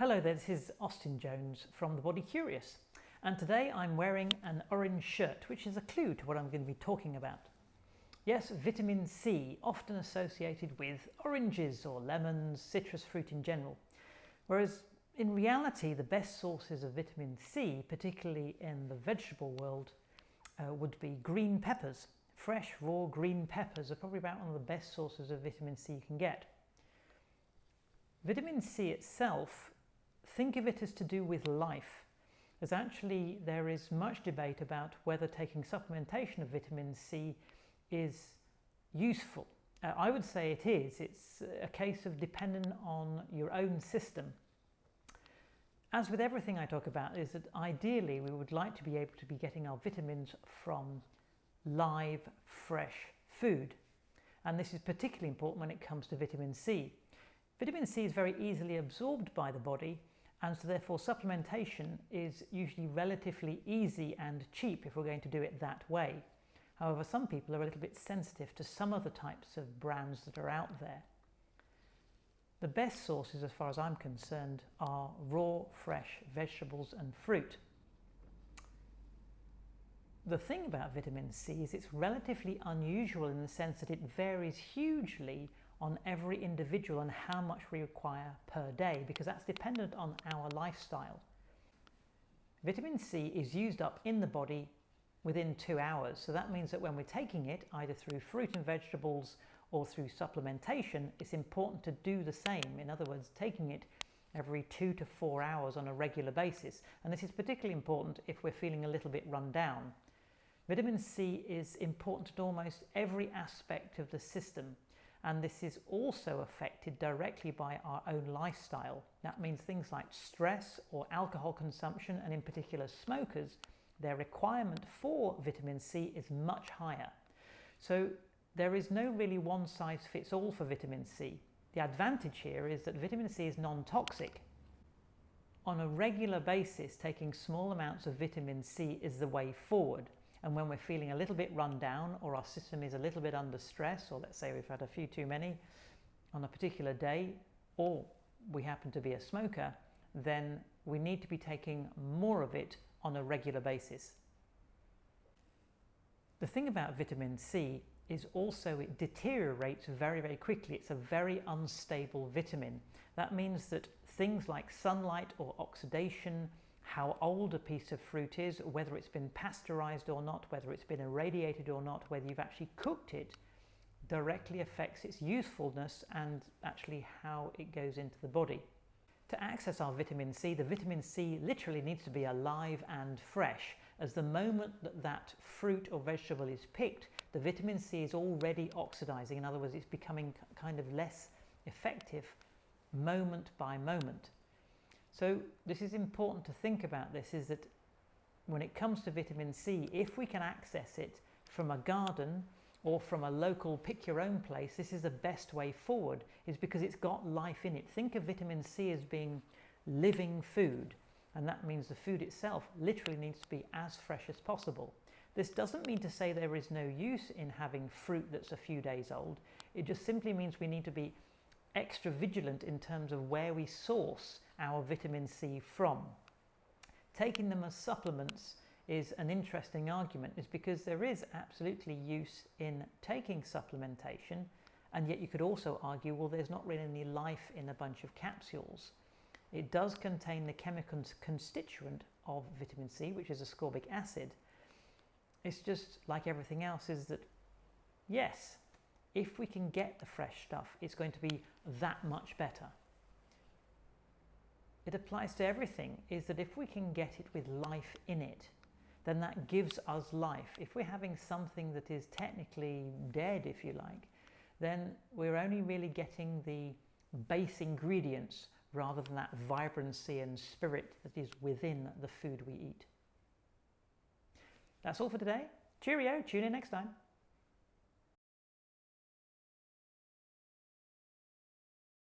Hello there, this is Austin Jones from The Body Curious, and today I'm wearing an orange shirt, which is a clue to what I'm going to be talking about. Yes, vitamin C, often associated with oranges or lemons, citrus fruit in general, whereas in reality the best sources of vitamin C, particularly in the vegetable world, would be green peppers. Fresh, raw green peppers are probably about one of the best sources of vitamin C you can get. Vitamin C itself, think of it as to do with life, as actually there is much debate about whether taking supplementation of vitamin C is useful. I would say it is. It's a case of depending on your own system. As with everything I talk about, is that ideally we would like to be able to be getting our vitamins from live, fresh food. And this is particularly important when it comes to vitamin C. Vitamin C is very easily absorbed by the body, and so therefore supplementation is usually relatively easy and cheap if we're going to do it that way. However, some people are a little bit sensitive to some of the types of brands that are out there. The best sources, as far as I'm concerned, are raw, fresh vegetables and fruit. The thing about vitamin C is it's relatively unusual in the sense that it varies hugely on every individual and how much we require per day, because that's dependent on our lifestyle. Vitamin C is used up in the body within 2 hours, so that means that when we're taking it either through fruit and vegetables or through supplementation, it's important to do the same. In other words, taking it every 2 to 4 hours on a regular basis, and this is particularly important if we're feeling a little bit run down. Vitamin C is important to almost every aspect of the system, and this is also affected directly by our own lifestyle. That means things like stress or alcohol consumption, and in particular smokers, their requirement for vitamin C is much higher. So there is no really one size fits all for vitamin C. The advantage here is that vitamin C is non-toxic. On a regular basis, taking small amounts of vitamin C is the way forward. And when we're feeling a little bit run down, or our system is a little bit under stress, or let's say we've had a few too many on a particular day, or we happen to be a smoker, then we need to be taking more of it on a regular basis. The thing about vitamin C is also it deteriorates very, very quickly. It's a very unstable vitamin. That means that things like sunlight or oxidation, how old a piece of fruit is, whether it's been pasteurized or not, whether it's been irradiated or not, whether you've actually cooked it, directly affects its usefulness and actually how it goes into the body. To access our vitamin C, the vitamin C literally needs to be alive and fresh, as the moment that that fruit or vegetable is picked, the vitamin C is already oxidizing. In other words, it's becoming kind of less effective moment by moment. So this is important to think about. This is that when it comes to vitamin C, if we can access it from a garden or from a local pick your own place, this is the best way forward, is because it's got life in it. Think of vitamin C as being living food, and that means the food itself literally needs to be as fresh as possible. This doesn't mean to say there is no use in having fruit that's a few days old. It just simply means we need to be extra vigilant in terms of where we source our vitamin C from. Taking them as supplements is an interesting argument, is because there is absolutely use in taking supplementation, and yet you could also argue, well, there's not really any life in a bunch of capsules. It does contain the chemical constituent of vitamin C, which is ascorbic acid. It's just like everything else, is that yes, if we can get the fresh stuff, it's going to be that much better. It applies to everything, is that if we can get it with life in it, then that gives us life. If we're having something that is technically dead, if you like, then we're only really getting the base ingredients rather than that vibrancy and spirit that is within the food we eat. That's all for today. Cheerio, tune in next time.